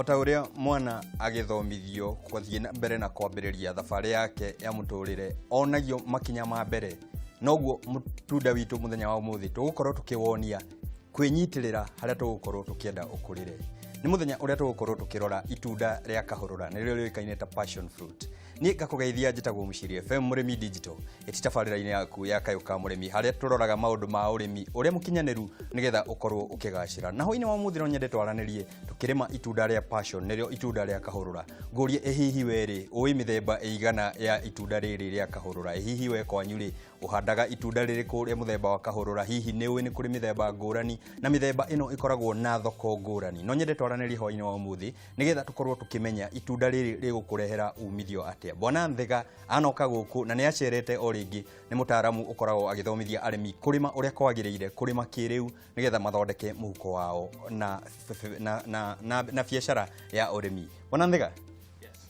ota uria mwana agithomithio kwathie na mbere na kwambiriria thabari yake ya muturire onagio makinya ma mbere noguo mutunda witu muthenya wa umuthi tugukorwo tukiwonia kwinyitirira haria tugukorwo tukienda ukurire ni muthenya uria tugukorwo tukirora itunda ria kahurura nirio rioikaine ta passion fruit ni ngakugeithia njitagwo Muciri FM Murimi digital etitabarira-ini yaku ya Kayu ka Murimi haria turoraga maundu ma urimi uria mukinyaniru nigetha ukorwo ukigacira naho ini wa muthiro nyende twaranirie tukirima itunda ria passion nirio itunda ria kahurura ngurie ehihi weri ui mithemba eigana ya itunda riri ria kahurura ehihi we kwanyuri uhandaga itunda riri kuria muthemba wa kahurura hihi ni ui ni kuri mithemba ngurani na mithemba ino ikoragwo na thoko ngurani no nyende twaranirie ho ini wa muthi nigetha tukorwo tukimenya itunda riri rigukurehera umithio atia Bwana Nthega anoka guku na ni acerete o ringi ni mutaramu ukoragwo agithomithia arimi kurima uria kwagiriire kurima kiriu nigetha mathondeke muhuko wao na biashara ya urimi. Bwana Nthega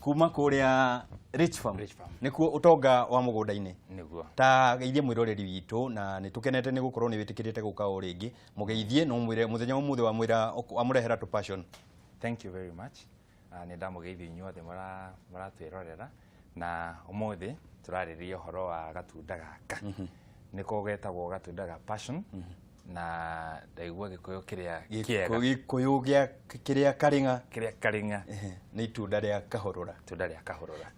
kuma kuria Rich Farm nikuo utonga wa mugunda-ini niguo ta geithie mwiroreri witu na nitukenete ni gukorwo ni witikirite guka o ringi mugeithie no mwire muthenya umuthi wa mwira amurehera to passion. Thank you very much. Ni ndamugeithia inyuothe maratwirorera na umuthi turariria horo wa gatunda gaka niko getagwo gatunda ga passion na ndaigua gikuyu kiria kiega gikuyu gia kiria karinga ni itunda ria kahurura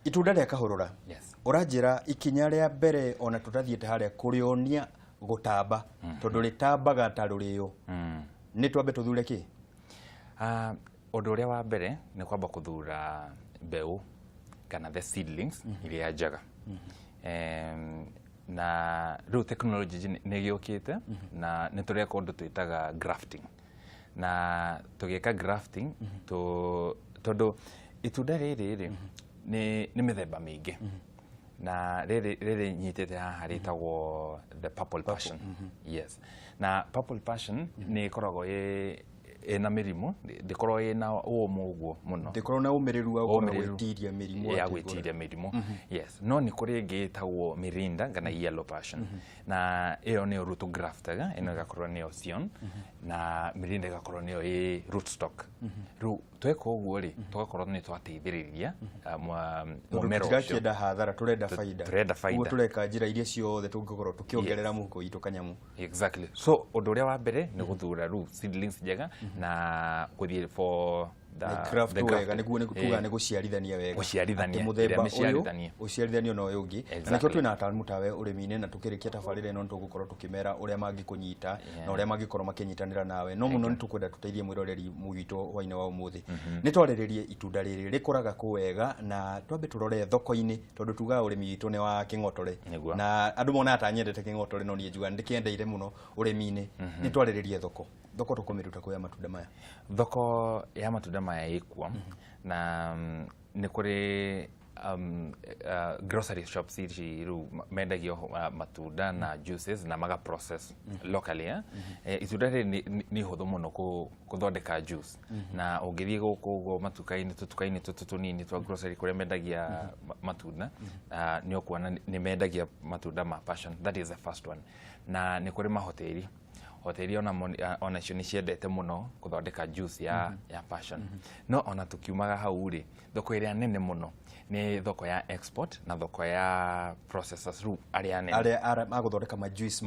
itunda ria kahurura yes uranjira ikinya ria mbere ona tutathiete haria kurionia gutamba tondu ritambaga ta rurio ni twambe tuthure ki undu uria wa mbere ni kwamba kuthura mbeu kana the seedlings iria njaga na riu technology ni giukite na ni tureka undu twitaga grafting na tugeka grafting tondu itunda riri ni mithemba mingi na riri nyitete haha ritagwo the purple passion yes na purple passion ni koragwo ena mirimu ndikorwo ena umu uguo muno ndikorwo na umiriru wa gwitiria mirimu ya gwitiria mirimu yes no ni kuri ngitagwo mirinda kana yellow passion na iyo ni root graftaga ino gakorwo ni ocean na mirinda gakorwo ni rootstock ru tweka uguo ri tugakorwo ni twateithiriria mumero tukienda hathara turenda faida uguo tureka njira iria ciothe tungikorwo tukiongerera muhuko itu kanyamu exactly so undu uria wa mbere ni guthura ru seedlings njega na kuthie for the wega niguo ni kutuga ni guciarithania wega muthemba uciarithanio no yungi na kio twina atamu tawe urimi-ini na tukirikia tabarire no tugukorwo tukimera uria mangikunyita na uria mangikorwo makinyitanira nawe no muno ni tukwenda tuteithie mwiroreri mugito hwaine wa umuthi ni twariririe itunda riri rikuraga ku wega na twambe turore thoko-ini tondu tuga urimi witu ni wa kingotore na andu mona atanyendete kingotore no nie juga ndikendeire muno urimi-ini ni twariririe thoko tukumiruta kuya matunda maya thoko ya matunda maya ikwa na ni kuri grocery shops iru mendagio matunda na juices na maga process locally itunda ni huthu muno kuthondeka juice na ungithie guku matuka-ini tutuka-ini tutunini twa grocery kure mendagia matunda ni okuona ni mendagia matunda ma passion that is the first one na ni kuri mahoteli hoteli ona cio ni ciendete muno kuthondeka juice ya passion no ona tukiumaga hau ri thoko iria nene muno ni thoko ya export na thoko ya processors ru aria nene maguthondeka ma juice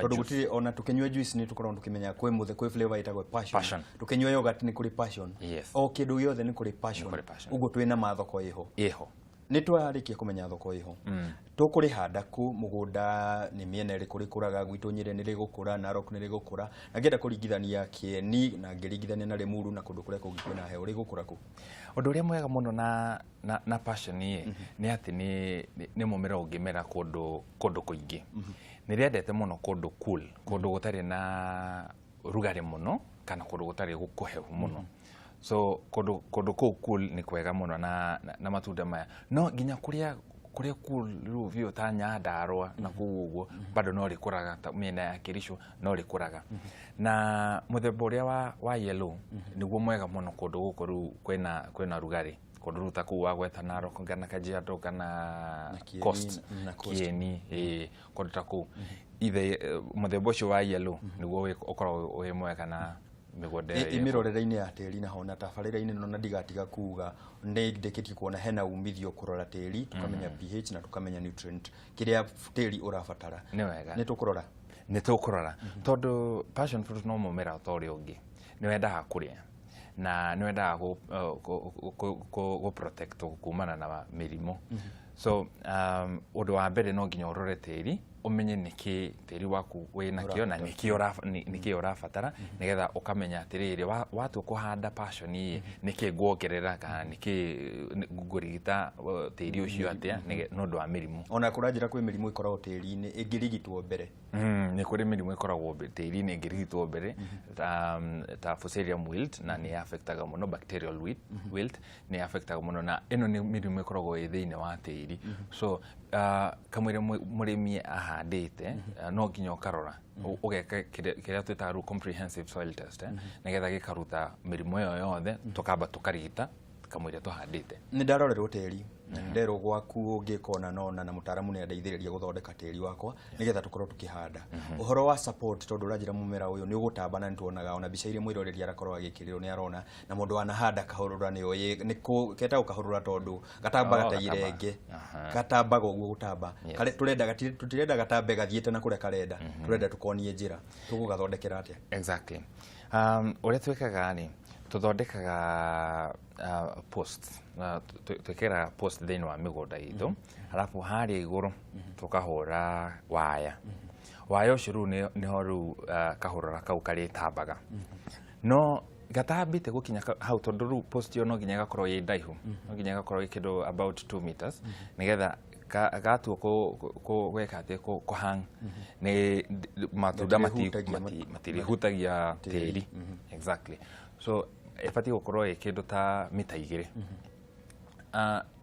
tondu gutiri ona tukinywa juice ni tukorwo tukimenya kwi muthe kwi flavor itagwo passion tukinywa yogurt ni kuri passion o kindu yothe ni kuri passion uguo twina mathoko iho ni twarikia kumenya thoko iho tukuri handa ku mugunda ni miena iri kuri kuraga gwitu Nyeri ni rigukura na Narok ni rigukura na ngenda kuringithania Kieni na ngiringithania na Limuru na kundu kuria kungi kwina heho rigukura ku undu uria mwega muno na passion ni ati ni mumera ungimera kundu kuingi ni riendete muno kundu cool kundu gutari na rugari muno kana kundu gutari gukuhehu muno so kundu cool ni kwega muno na matunda maya no ginya kuria cool ruvio ta Nyandarua na kuguo bado no rikuraga miena ya Kirisho no rikuraga na muthemba uria wa yellow niguo mwega muno kundu gukoru kwina rugari kundu ruta ku wa gweta Narok kana Kajiado kana Coast Kieni kundu ta ku ithe muthemba ucio wa yellow niguo ukoragwo wi mwega migode imirorere-ini ya tĩri na hona tabarĩra-inĩ no na ndigatiga kuga nĩ ndĩkĩtie kuona hena umithio kũrora tĩri tukamenya pH na tukamenya nutrient kĩrĩa tĩri ũrabatara nĩ tũkũrora tondu passion fruit no mũmera ũtorĩ ũngĩ nĩ wendaga kũrĩa na nĩ wendaga go protect kumana na mĩrimũ so ũndũ wa mbere no nginya ũrore tĩri umenye niki tĩri waku wĩna kĩo na niki ũrabatara nigetha ũkamenya atĩrĩrĩ watu kũhanda passion niki nguongerera kana niki ngũrigita tĩri ũcio atĩa no ndũ wa mĩrimũ ona kũranjĩra kwĩ mĩrimũ ĩkoragwo tĩri-inĩ ĩngĩrigitwo mbere nĩ kũrĩ mĩrimũ ĩkoragwo tĩri-inĩ ĩngĩrigitwo mbere ta Fusarium wilt na nĩ affectaga mũno bacterial wilt nĩ affectaga mũno na ĩno nĩ mĩrimũ ĩkoragwo ĩ thĩinĩ wa tĩri so kamwĩre mũrĩmi ahandĩte no nginya ũkarora ũgeka kĩrĩa twĩtaga comprehensive soil test nĩgetha gĩkaruta mĩrimũ ĩyo yothe tũkamba tũkarigita kamwĩre tũhandĩte nĩ ndarorerwo tĩri nderwo gwaku ũngĩkona nona na mũtaramu nĩ andeithĩrĩria gũthondeka tĩri wakwa nĩgetha tũkorwo tũkĩhanda ũhoro wa support tondũ ũranjĩra mũmera ũyũ nĩ ũgũtamba na nĩtuonaga ona mbica iria mwĩroreri arakorwo agĩkĩrĩrwo nĩ arona na mũndũ wanahanda kahurura nĩ ketagwo kahurura tondũ gatambaga ta irenge gatambaga ũguo gũtamba tũtirenda gatambe gathiĩte na kũrĩa karenda tũrenda tũkonie njĩra tũgũgathondekera atĩa exactly ũrĩa twĩkaga nĩ tũthondekaga post twĩkĩra post thĩinĩ wa mĩgũnda itũ alafu harĩa igũrũ tũkahũra waya ũcio rĩu nĩho rĩu kahũrũra kau karĩtambaga no gatambĩte gũkinya hau tondũ rĩu post ĩyo no nginya gakorwo ĩ ndaihu no nginya gakorwo ĩ kĩndũ about 2 meters nĩgetha gatua gweka atĩ kũhang nĩ matunda matirihutagia tĩri exactly so ĩbatiĩ gũkorwo ĩ kĩndũ ta mita 2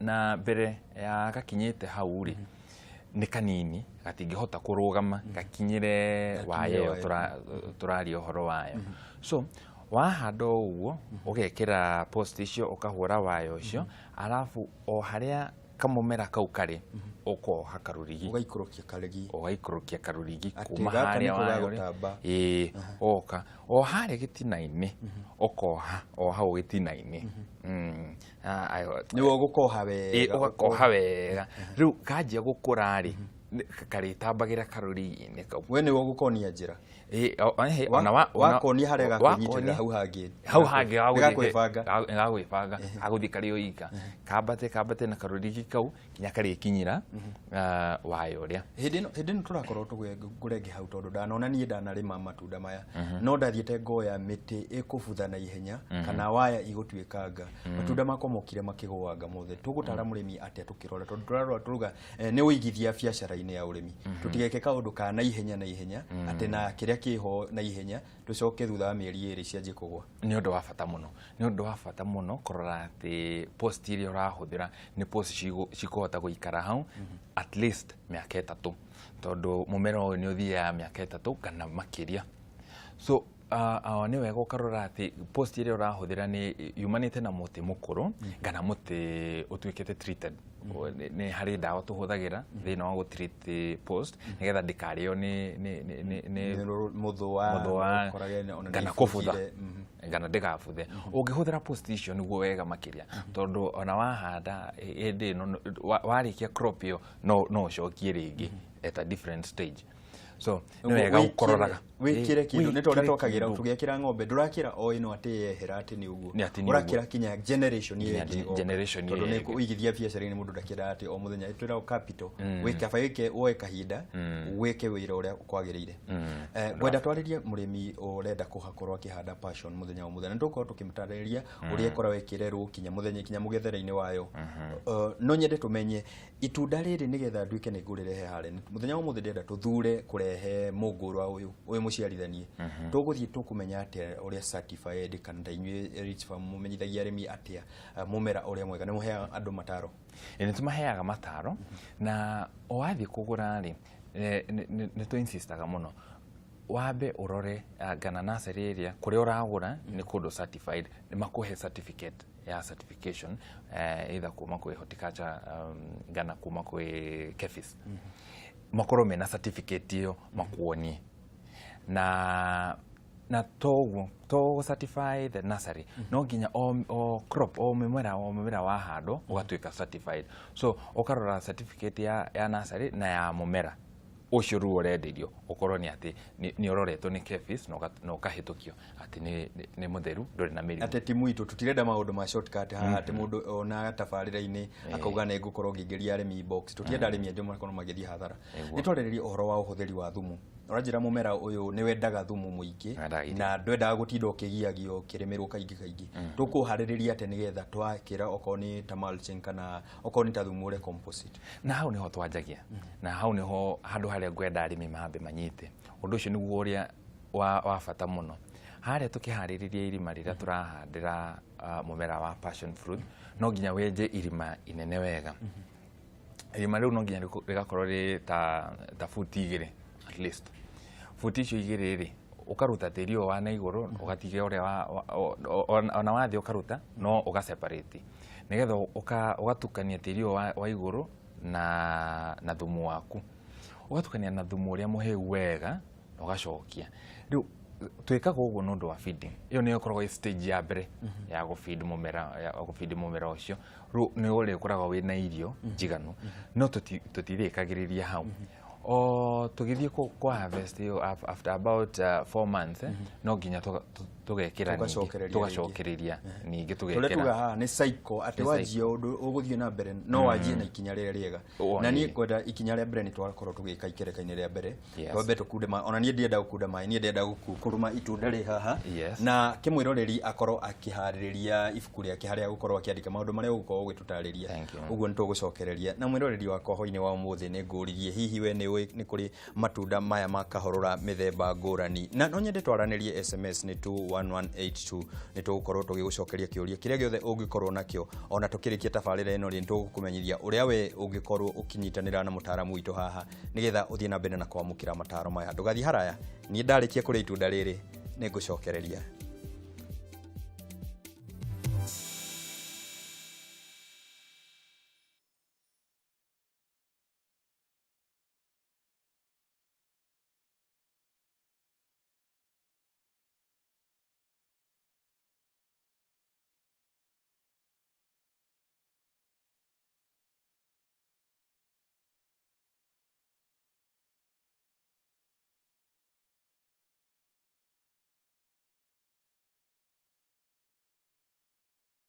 na mbere ya gakinyĩte hau rĩ nĩ kanini gatingĩhota kũrũgama gakinyĩre waya ĩyo tũraria ũhoro wayo so wahanda ũguo ũgekĩra post icio ũkahũra waya ũcio alafu o harĩa kamũmera kau karĩ ũkoha karũrigi ũgaikũrũkia karũrigi kuma harĩa waya oka o harĩa gĩtina-inĩ ũkoha o hau gĩtina-inĩ nĩguo ũgakoha wega rĩu kanjia gũkũra rĩ karĩtambagĩra karũrigi-inĩ kau we nĩguo gũkonia njĩra wakonia harĩa gakũnyitĩrĩra hau hangĩ gagwĩbanga agũthiĩ karĩ o ika kambate na karũrigi kau nginya karĩkinyĩra waya ũrĩa hĩndĩ ĩno tũrakorwo tũgũrenge hau tondũ ndanona niĩ ndanarĩma matunda maya no ndathiĩte ngoya mĩtĩ ĩkũbutha na ihenya kana waya igũtuĩkanga matunda makwa mokire makĩgũanga mothe tũgũtara mũrĩmi atĩa tũkĩrora tondũ tũrarora tũruga nĩ ũigithia biacara-inĩ ya ũrĩmi tũtigeke kaũndũ ka na ihenya atĩ na kĩrĩa kĩho na ihenya tũcoke thutha wa mĩeri 2 cianjie kũgwa nĩ ũndũ wa bata mũno kũrora atĩ post iria ũrahũthĩra nĩ post cikũhota gũikara hau at least mĩaka 3 tondũ mũmera ũyũ nĩ ũthiaga mĩaka 3 kana makĩria so nĩ wega ũkarora atĩ post iria ũrahũthĩra nĩ yumanĩte na mũtĩ mũkũrũ kana mũtĩ ũtuĩkĩte treated nĩ harĩ ndawa tũhũthagĩra thĩinĩ wa gũtreat post nĩgetha ndĩkarĩo nĩ mũthũa kana kũbutha kana ndĩgabuthe ũngĩhũthĩra post icio nĩguo wega makĩria tondũ ona wahanda hĩndĩ ĩno warĩkia crop ĩyo no ũcokie rĩngĩ at a different stage so nĩ wega ũkororaga wĩkĩre kĩndũ nĩ tondũ twakagĩra tũgĩakĩra ng'ombe ndũrakĩra o ĩno atĩ yehera atĩ nĩ ũguo ũrakĩra kinya generation ĩngĩ tondũ nĩ kũigithia biacara-inĩ mũndũ ndakĩra atĩ o mũthenya twĩragwo capital wĩke woe kahinda wĩke wĩra ũrĩa kwagĩrĩire ngwenda twarĩrie mũrĩmi ũrenda kũhakorwo akĩhanda passion mũthenya o mũthenya nĩtũkorwo tũkĩmũtarĩria ũrĩa ĩkoragwo ĩkĩrerwo kinya mũgethere-inĩ wayo no nyende tũmenye itunda rĩrĩ nĩgetha nduĩke nĩ ngũrĩrehe harĩa mũthenya o mũthenya ndĩrenda tũthure kũrehe mũngũrwa ũyũ mũciarithanie tũgũthiĩ tũkũmenya atĩa ũrĩa certified kana ta inyuĩ Rich Farm mũmenyithagia arĩmi atĩa mũmera ũrĩa mwega nĩ mũheaga andũ mataro nĩ tũmaheaga mataro na o wathiĩ kũgũra rĩ nĩ tũ-insistaga mũno wambe ũrore ngana nursery area kũrĩa ũragũra nĩ kũndũ certified nĩ makũhe certificate ya certification either kuma kwĩ horticulture ngana kuma kwĩ KEPHIS makorwo mena certificate ĩyo makuonie na na to certify the nursery no nginya o crop o mumera wa hando ugatuika certified, so ukarora certificate ya nursery na ya mumera ucio ru urenderio ukorwo ni ati ni uroretwo ni KEPHIS no kahitukio ati ni mutheru nduri na mirimu ati timu itu tutirenda maundu ma shortcut haha ati mundu ona tabarira-ini akauga ne ngukorwo ngingeria arimi box tutienda arimi andu makono magithii hathara ni twareririe uhoro wa uhuthiri wa thumu uranjira mumera uyu ni wendaga thumu muingi na ndwendaga gutinda ukigiagio kirimirwo kaingi tukuhaririria ati nigetha twakira okorwo ni ta mulching kana okorwo ni ta thumu ure composite na hau niho twanjagia na hau niho handu haria ngwenda arimi mahambe manyite undu ucio niguo uria wa bata muno haria tukihaririria irima rira turahandira mumera wa passion fruit no nginya wenje irima inene wega irima riu no nginya rigakorwo ri ta futi 2 at least futi icio 2 ri ukaruta tiri wa na iguru ugatige uria ona wathi ukaruta no uga separate nigetha ugatukania tiri wa iguru na thumu waku ugatukania na thumu uria muheu wega ugacokia riu twikaga uguo nundu wa feeding iyo ni ikoragwo stage ya mbere ya gufeed mumera ucio riu ni uri ukoragwo wina irio njiganu no tutirikagiriria hau o tugithie kwa harvest after about 4 months no nginya tugekira tugacokereria ningi tugekira tuletuga ha ni cycle ati wajie undu uguthie na mbere no wajie na ikinya rire riega na ni kwenda ikinya ria mbere ni twakorwo tugika ikereka-ini ria mbere twambe tukunde ma ona ni ndienda gukunda mai ni ndienda kuruma itunda ri haha na kimwiroreri akorwo akihaririria ibuku riake haria gukorwo akiandika maundu maria ugukorwo gwitutariria uguo ni tugucokereria na mwiroreri wakwa hoini wa umuthi ni nguririe hihi we ni kuri matunda maya ma kahurura mithemba ngurani na no nyende twaranirie SMS ni 21182 ni tugukorwo tugigucokeria kiuria kiria giothe ungikorwo nakio ona tukirikia tabarira ino ri tugukumenyithia uria we ungikorwo ukinyitanira na mutaramu witu haha nigetha uthie na mbere na kwamukira mataro maya ndugathi haraya ni ndarikia kuri itunda riri ni ngucokereria